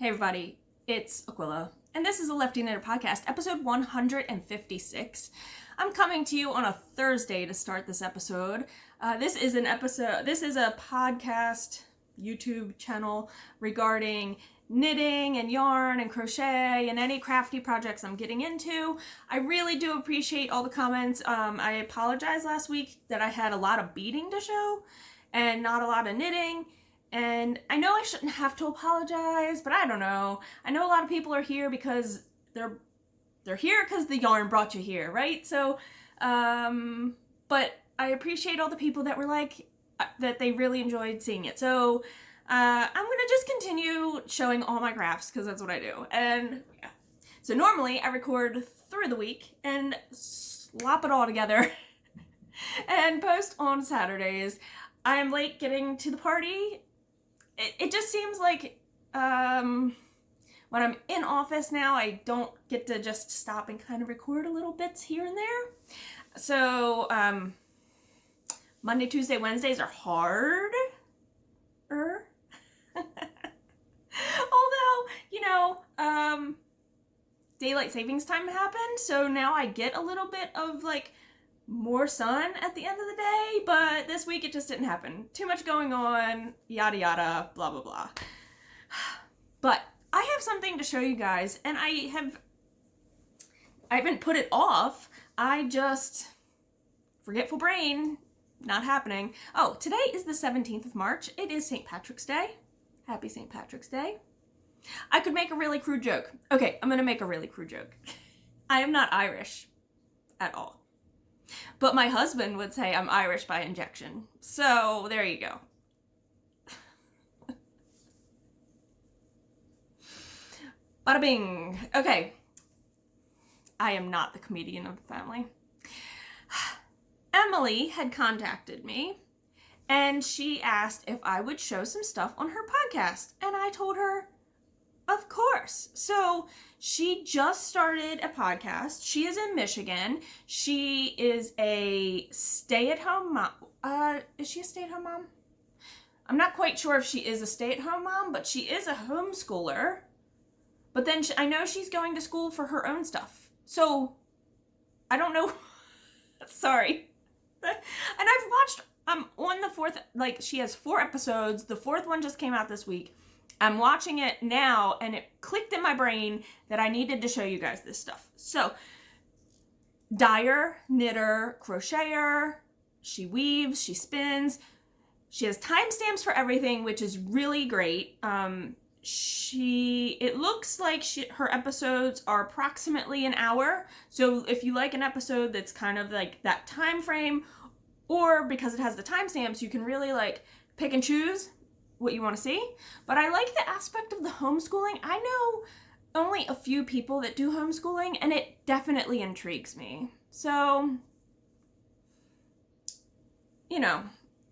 Hey everybody, it's Aquila, and this is a Lefty Knitter podcast, episode 156. I'm coming to you on a Thursday to start this episode. This is a podcast YouTube channel regarding knitting and yarn and crochet and any crafty projects I'm getting into. I really do appreciate all the comments. I apologize last week that I had a lot of beading to show and not a lot of knitting. And I know I shouldn't have to apologize, but I don't know. I know a lot of people are here because they're here because the yarn brought you here, right? So, but I appreciate all the people that were like, that they really enjoyed seeing it. So, I'm gonna just continue showing all my crafts because that's what I do. And yeah. So normally I record through the week and slop it all together and post on Saturdays. I am late getting to the party. It just seems like when I'm in office now, I don't get to just stop and kind of record a little bits here and there. So Monday, Tuesday, Wednesdays are harder. Although, daylight savings time happened, so now I get a little bit of like more sun at the end of the day, but this week it just didn't happen. Too much going on, yada yada, blah blah blah. But I have something to show you guys, and I haven't put it off. I just, forgetful brain, not happening. Oh, today is the 17th of March. It is St. Patrick's Day. Happy St. Patrick's Day. I could make a really crude joke. Okay, I'm gonna make a really crude joke. I am not Irish at all. But my husband would say I'm Irish by injection. So there you go. Bada bing. Okay. I am not the comedian of the family. Emily had contacted me and she asked if I would show some stuff on her podcast. And I told her, of course. So she just started a podcast. She is in Michigan. She is a stay-at-home mom. Is she a stay-at-home mom? I'm not quite sure if she is a stay-at-home mom, but she is a homeschooler. But then I know she's going to school for her own stuff. So I don't know. Sorry. And I've watched, on the fourth, like she has 4 episodes. The 4th one just came out this week. I'm watching it now, and it clicked in my brain that I needed to show you guys this stuff. So, dyer, knitter, crocheter, she weaves, she spins. She has timestamps for everything, which is really great. It looks like her episodes are approximately an hour. So if you like an episode that's kind of like that time frame, or because it has the timestamps, you can really like pick and choose what you want to see. But I like the aspect of the homeschooling. I know only a few people that do homeschooling, and it definitely intrigues me. So,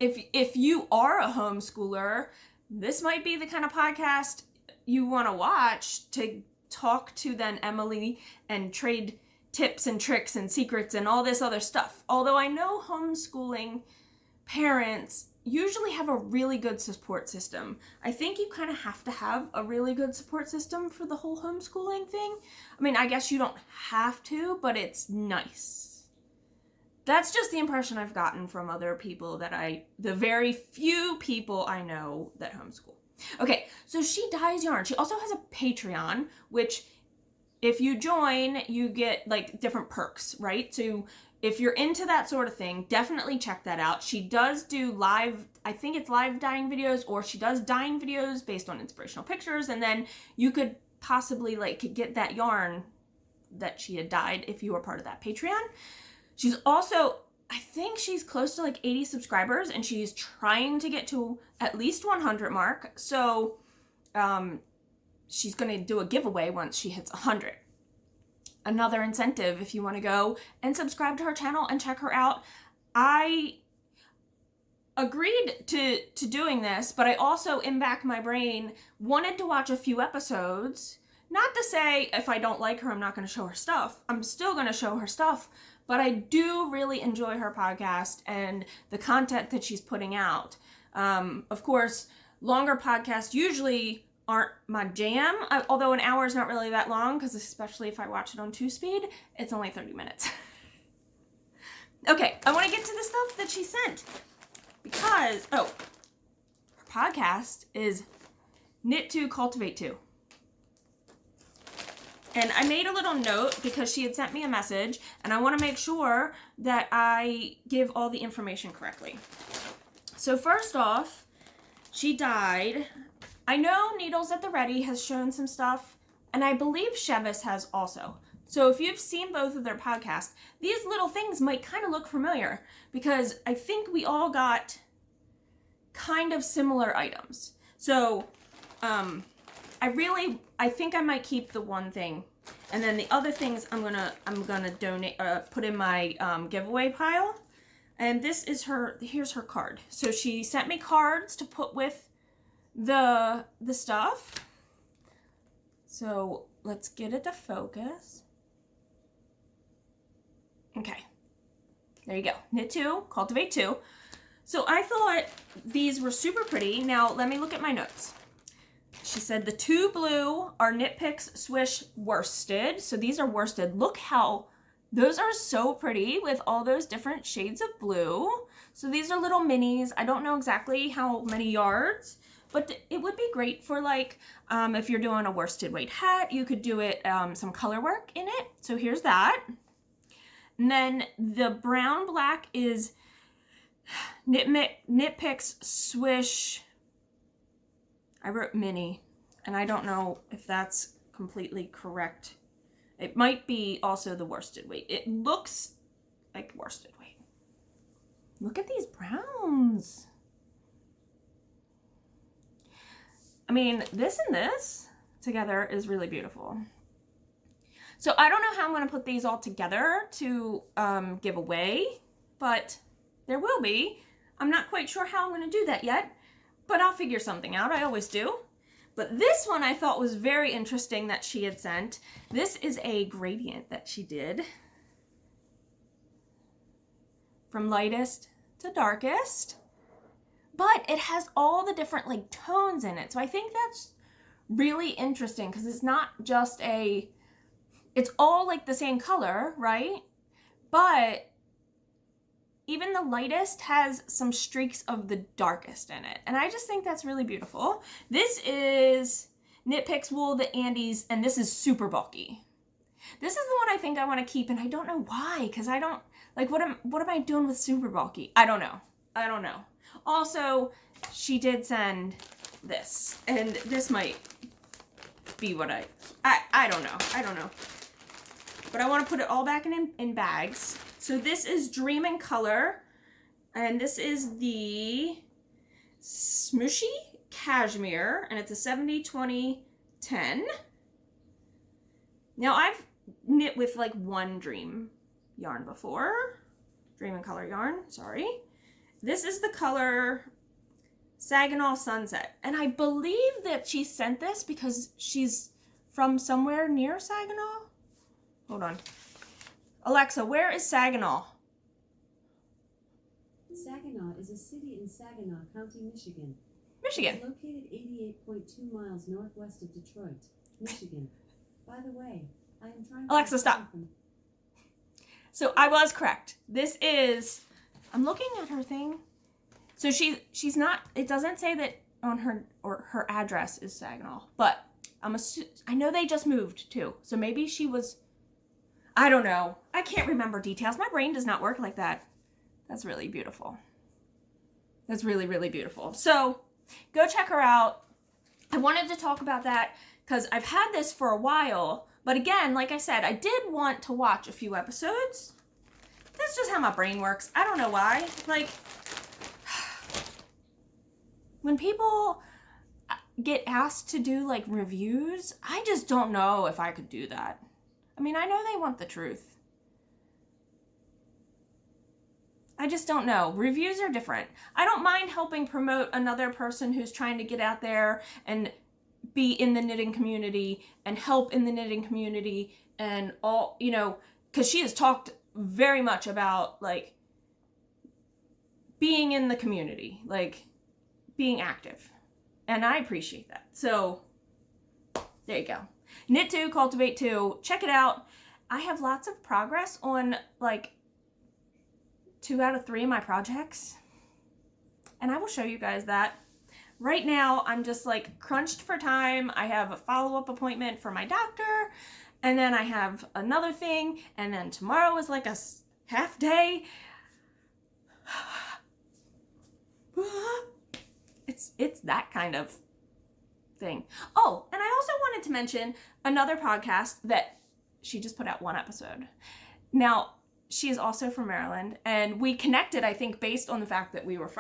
if you are a homeschooler, this might be the kind of podcast you want to watch to talk to then Emily and trade tips and tricks and secrets and all this other stuff. Although I know homeschooling parents usually have a really good support system. I think you kind of have to have a really good support system for the whole homeschooling thing. I mean, I guess you don't have to, but it's nice. That's just the impression I've gotten from other people the very few people I know that homeschool. Okay, so she dyes yarn. She also has a Patreon, which if you join, you get like different perks, right? So if you're into that sort of thing, definitely check that out. She does do live, I think it's live dyeing videos, or she does dyeing videos based on inspirational pictures, and then you could possibly like get that yarn that she had dyed if you were part of that Patreon. She's also, I think she's close to like 80 subscribers, and she's trying to get to at least 100 mark. So she's going to do a giveaway once she hits 100. Another incentive if you want to go and subscribe to her channel and check her out. I agreed to doing this, but I also, in back of my brain, wanted to watch a few episodes. Not to say if I don't like her, I'm not going to show her stuff. I'm still going to show her stuff, but I do really enjoy her podcast and the content that she's putting out. Of course, longer podcasts usually aren't my jam. Although an hour is not really that long, because especially if I watch it on 2-speed, it's only 30 minutes. Okay, I want to get to the stuff that she sent. Because, her podcast is Knit 2, Cultivate 2. And I made a little note because she had sent me a message, and I want to make sure that I give all the information correctly. So first off, she dyed. I know Needles at the Ready has shown some stuff, and I believe Chevis has also. So if you've seen both of their podcasts, these little things might kind of look familiar, because I think we all got kind of similar items. So I think I might keep the one thing, and then the other things I'm gonna donate, put in my giveaway pile. And this is here's her card. So she sent me cards to put with the stuff. So let's get it to focus. Okay, there you go. Knit 2, Cultivate 2. So I thought these were super pretty. Now let me look at my notes. She said the 2 blue are Knit Picks Swish worsted. So these are worsted. Look how, those are so pretty with all those different shades of blue. So these are little minis. I don't know exactly how many yards, but it would be great for like, if you're doing a worsted weight hat, you could do it, some color work in it. So here's that. And then the brown black is Knit Picks Swish. I wrote mini, and I don't know if that's completely correct. It might be also the worsted weight. It looks like worsted weight. Look at these browns. I mean, this and this together is really beautiful. So I don't know how I'm going to put these all together to give away, but there will be. I'm not quite sure how I'm going to do that yet, but I'll figure something out. I always do. But this one I thought was very interesting that she had sent. This is a gradient that she did from lightest to darkest, but it has all the different like tones in it. So I think that's really interesting because it's not just it's all like the same color, right? But even the lightest has some streaks of the darkest in it. And I just think that's really beautiful. This is Knit Picks Wool, the Andes, and this is super bulky. This is the one I think I want to keep, and I don't know why, because I don't, like, what am I doing with super bulky? I don't know. Also, she did send this, and this might be what I don't know. But I want to put it all back in bags. So this is Dream in Color, and this is the Smooshy Cashmere, and it's a 70-20-10. Now I've knit with like one Dream yarn before. Dream in Color yarn, sorry. This is the color Saginaw Sunset, and I believe that she sent this because she's from somewhere near Saginaw. Hold on. Alexa, where is Saginaw? Saginaw is a city in Saginaw County, Michigan. Michigan. It's located 88.2 miles northwest of Detroit, Michigan. By the way, I am trying to... Alexa, stop. So I was correct. This is... I'm looking at her thing. So she's not... It doesn't say that on her address is Saginaw, but I know they just moved too. So maybe she was... I don't know. I can't remember details. My brain does not work like that. That's really beautiful. That's really, really beautiful. So go check her out. I wanted to talk about that because I've had this for a while. But again, like I said, I did want to watch a few episodes. That's just how my brain works. I don't know why. Like, when people get asked to do like reviews, I just don't know if I could do that. I mean, I know they want the truth. I just don't know. Reviews are different. I don't mind helping promote another person who's trying to get out there and be in the knitting community and help in the knitting community and all, you know, because she has talked very much about like being in the community, like being active. And I appreciate that. So There you go. Knit 2, Cultivate 2. Check it out. I have lots of progress on like 2 out of 3 of my projects. And I will show you guys that. Right now, I'm just like crunched for time. I have a follow-up appointment for my doctor. And then I have another thing. And then tomorrow is like a half day. It's that kind of thing. Oh, and I also wanted to mention another podcast that she just put out 1 episode. Now, she is also from Maryland, and we connected, I think, based on the fact that we were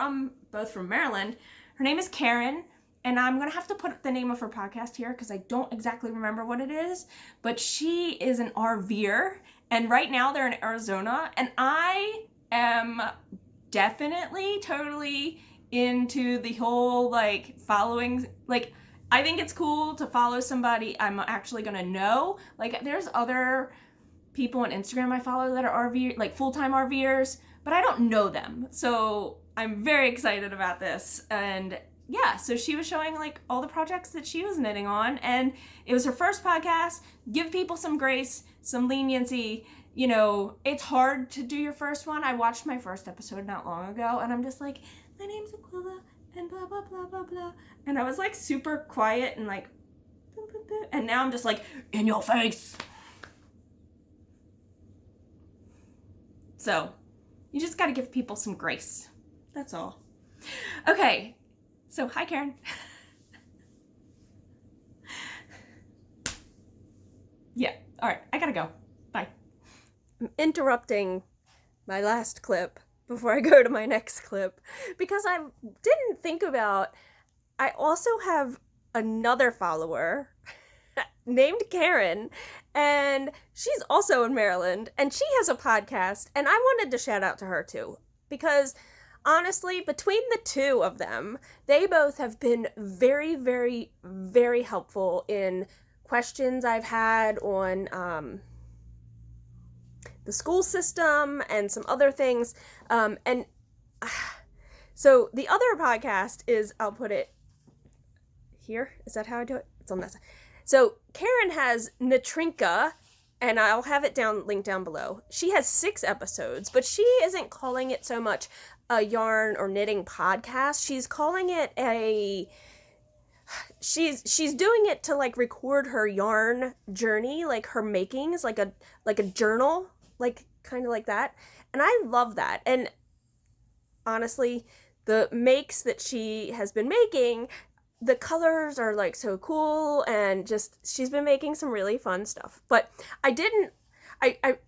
both from Maryland. Her name is Karen, and I'm going to have to put the name of her podcast here because I don't exactly remember what it is, but she is an RVer, and right now they're in Arizona, and I am definitely totally into the whole, like, following, like, I think it's cool to follow somebody I'm actually going to know. Like, there's other people on Instagram I follow that are RV, like full-time RVers, but I don't know them. So I'm very excited about this. And yeah, so she was showing like all the projects that she was knitting on, and it was her first podcast. Give people some grace, some leniency. You know, it's hard to do your first one. I watched my first episode not long ago, and I'm just like, my name's Aquila, and blah, blah, blah, blah, blah. And I was like super quiet and like, and now I'm just like, in your face. So you just got to give people some grace. That's all. Okay. So hi, Karen. Yeah. All right. I got to go. Bye. I'm interrupting my last clip before I go to my next clip because I didn't think about, I also have another follower named Karen, and she's also in Maryland, and she has a podcast, and I wanted to shout out to her too, because honestly, between the two of them, they both have been very, very, very helpful in questions I've had on the school system and some other things, so the other podcast is, I'll put it here. Is that how I do it? It's on that side. So Karen has Knitrinka, and I'll have it linked down below. She has 6 episodes, but she isn't calling it so much a yarn or knitting podcast. She's calling it she's doing it to like record her yarn journey, like her makings, like a journal, like kind of like that. And I love that. And honestly, the makes that she has been making, the colors are like so cool, and just she's been making some really fun stuff. But I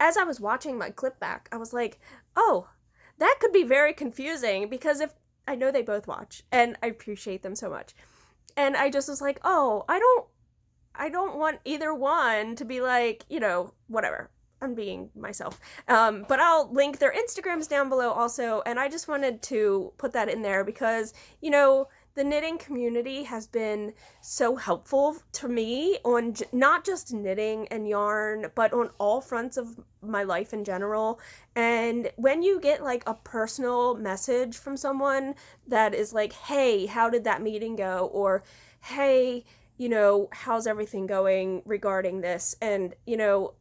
as I was watching my clip back, I was like, oh, that could be very confusing, because if I know they both watch and I appreciate them so much, and I just was like, oh, I don't want either one to be like, you know, whatever. I'm being myself. But I'll link their Instagrams down below also, and I just wanted to put that in there because, you know, the knitting community has been so helpful to me on not just knitting and yarn, but on all fronts of my life in general. And when you get like a personal message from someone that is like, hey, how did that meeting go? Or, hey, you know, how's everything going regarding this? And, you know,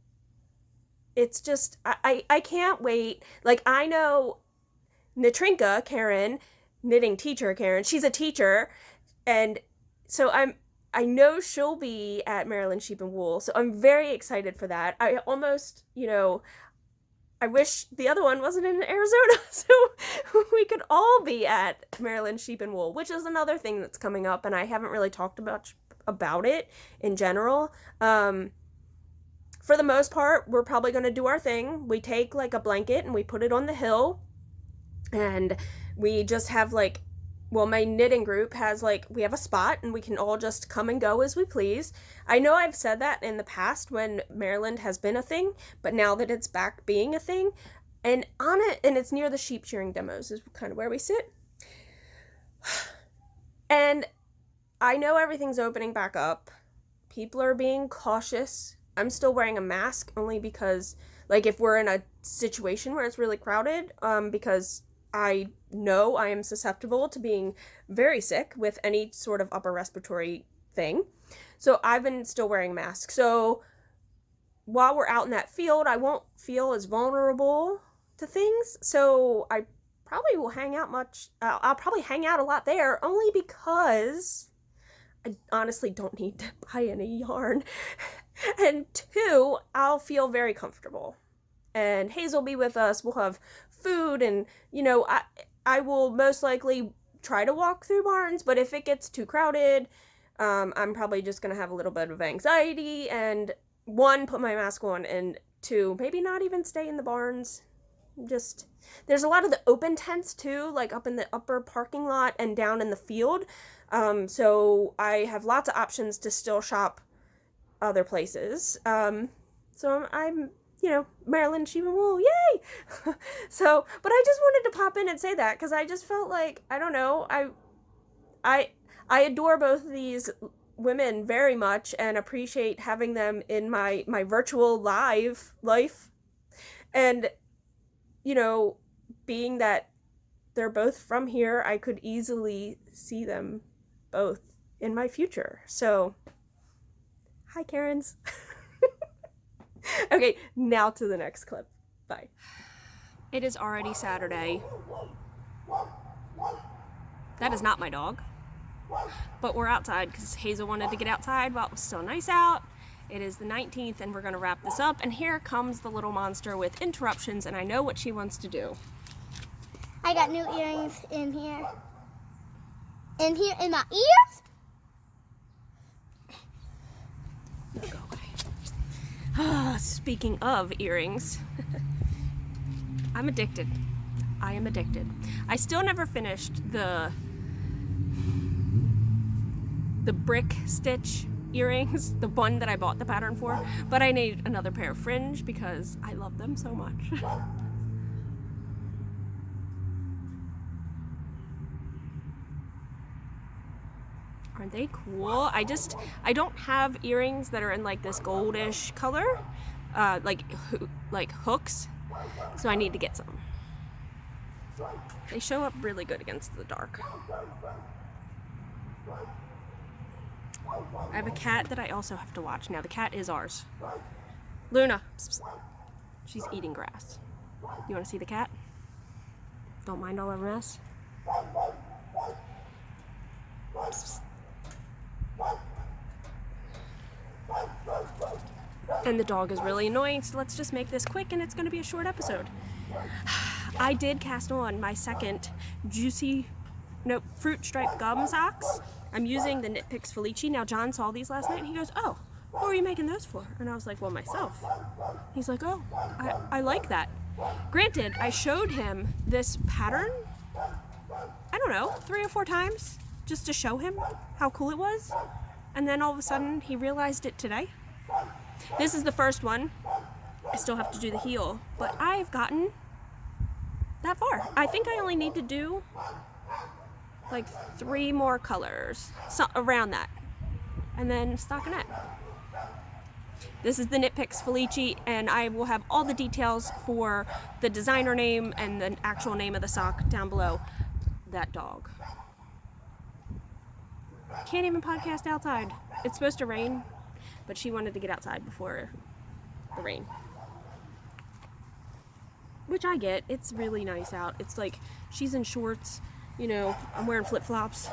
it's just, I can't wait. Like, I know Knitrinka, Karen, knitting teacher Karen, she's a teacher, and so I know she'll be at Maryland Sheep and Wool, so I'm very excited for that. I almost, you know, I wish the other one wasn't in Arizona so we could all be at Maryland Sheep and Wool, which is another thing that's coming up, and I haven't really talked about it in general. For the most part, we're probably going to do our thing. We take like a blanket and we put it on the hill, and we just have like, well, my knitting group has like, we have a spot and we can all just come and go as we please. I know I've said that in the past when Maryland has been a thing, but now that it's back being a thing, and on it, and it's near the sheep shearing demos is kind of where we sit. And I know everything's opening back up. People are being cautious. I'm still wearing a mask only because, like, if we're in a situation where it's really crowded, because I know I am susceptible to being very sick with any sort of upper respiratory thing. So I've been still wearing masks. So while we're out in that field, I won't feel as vulnerable to things. So I probably will hang out I'll probably hang out a lot there, only because I honestly don't need to buy any yarn. And 2, I'll feel very comfortable. And Hazel will be with us. We'll have food, and, you know, I will most likely try to walk through barns, but if it gets too crowded, I'm probably just going to have a little bit of anxiety, and 1, put my mask on, and 2, maybe not even stay in the barns. Just, there's a lot of the open tents too, like up in the upper parking lot and down in the field. So I have lots of options to still shop other places. So I'm, you know, Maryland Sheep Wool, yay! So, but I just wanted to pop in and say that, because I just felt like, I don't know, I adore both of these women very much and appreciate having them in my virtual life. And, you know, being that they're both from here, I could easily see them both in my future. So, hi, Karens. Okay, now to the next clip. Bye. It is already Saturday. That is not my dog. But we're outside because Hazel wanted to get outside while it was still nice out. It is the 19th and we're going to wrap this up. And here comes the little monster with interruptions, and I know what she wants to do. I got new earrings in here. In here, in my ears? No, go away. Speaking of earrings, I'm addicted. I am addicted. I still never finished the brick stitch earrings, the one that I bought the pattern for, but I need another pair of fringe because I love them so much. Aren't they cool? I don't have earrings that are in like this goldish color, like hooks, so I need to get some. They show up really good against the dark. I have a cat that I also have to watch. Now the cat is ours. Luna. Psst, psst. She's eating grass. You want to see the cat? Don't mind all our mess. Psst, psst. And the dog is really annoying, so let's just make this quick and it's going to be a short episode. I did cast on my second fruit striped gum socks. I'm using the Knit Picks Felici. Now John saw these last night and he goes, "Oh, who are you making those for?" And I was like, "Well, myself." He's like, "Oh, I like that." Granted, I showed him this pattern, I don't know, 3 or 4 times just to show him how cool it was. And then all of a sudden he realized it today. This is the first one. I still have to do the heel, but I've gotten that far. I think I only need to do like 3 more colors, so around that, and then stockinette. This is the Knit Picks Felici, and I will have all the details for the designer name and the actual name of the sock down below. That dog. Can't even podcast outside. It's supposed to rain, but she wanted to get outside before the rain. Which I get. It's really nice out. It's like she's in shorts, you know, I'm wearing flip-flops.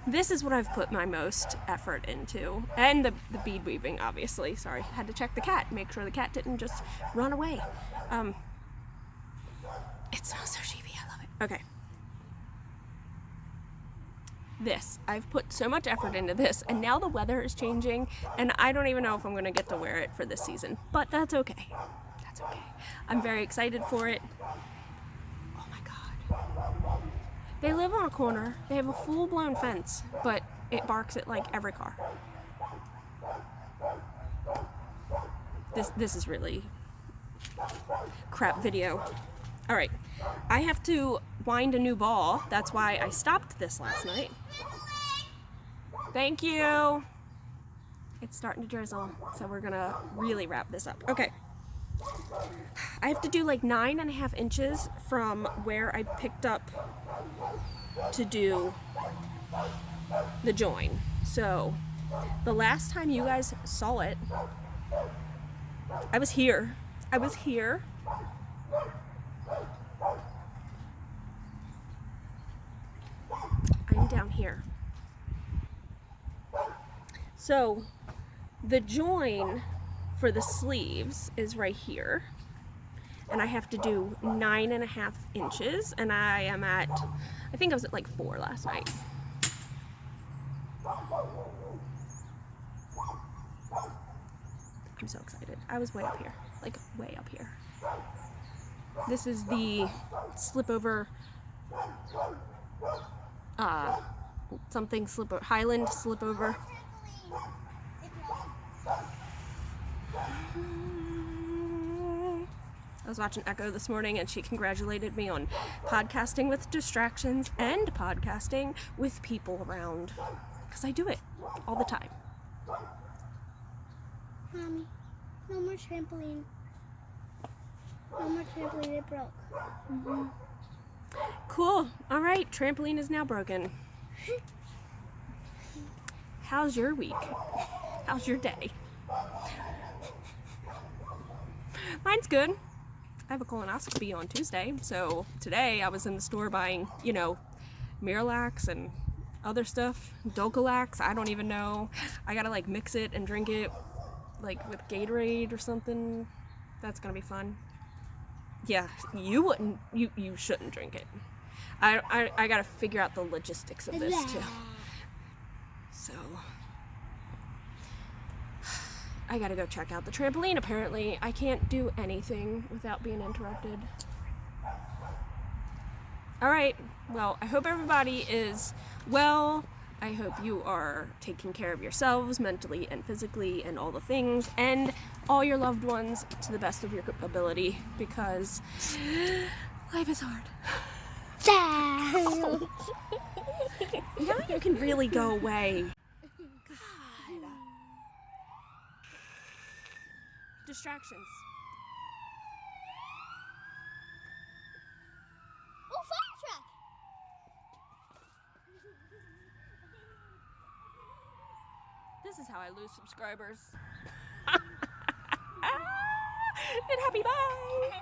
This is what I've put my most effort into. And the bead weaving, obviously. Sorry, had to check the cat, make sure the cat didn't just run away. It smells so sheepy, I love it. Okay. This, I've put so much effort into this, and now the weather is changing, and I don't even know if I'm going to get to wear it for this season. But that's okay. That's okay. I'm very excited for it. Oh my god. They live on a corner. They have a full-blown fence, but it barks at like every car. This is really crap video. All right, I have to wind a new ball. That's why I stopped this last night. Thank you. It's starting to drizzle, so we're gonna really wrap this up. Okay. I have to do like 9.5 inches from where I picked up to do the join. So the last time you guys saw it, I was here. I'm down here. So the join for the sleeves is right here, and I have to do 9.5 inches, and I am at, I think I was at like 4 last night. I'm so excited. I was way up here, like way up here. This is the Slipover, something Slipover, Highland Slipover. I was watching Echo this morning and she congratulated me on podcasting with distractions and podcasting with people around, because I do it all the time. Mommy, no more trampoline. No more trampoline, it broke. Mm-hmm. Cool. All right, trampoline is now broken. How's your week? How's your day? Mine's good. I have a colonoscopy on Tuesday, so today I was in the store buying, you know, Miralax and other stuff, Dulcolax, I don't even know. I gotta like mix it and drink it like with Gatorade or something. That's gonna be fun. Yeah, you shouldn't drink it. I gotta figure out the logistics of this too. So I gotta go check out the trampoline. Apparently I can't do anything without being interrupted. Alright, well, I hope everybody is well. I hope you are taking care of yourselves mentally and physically and all the things, and all your loved ones to the best of your ability, because life is hard. Now you can really go away. God. Distractions. Oh, fire truck! This is how I lose subscribers. And happy bye!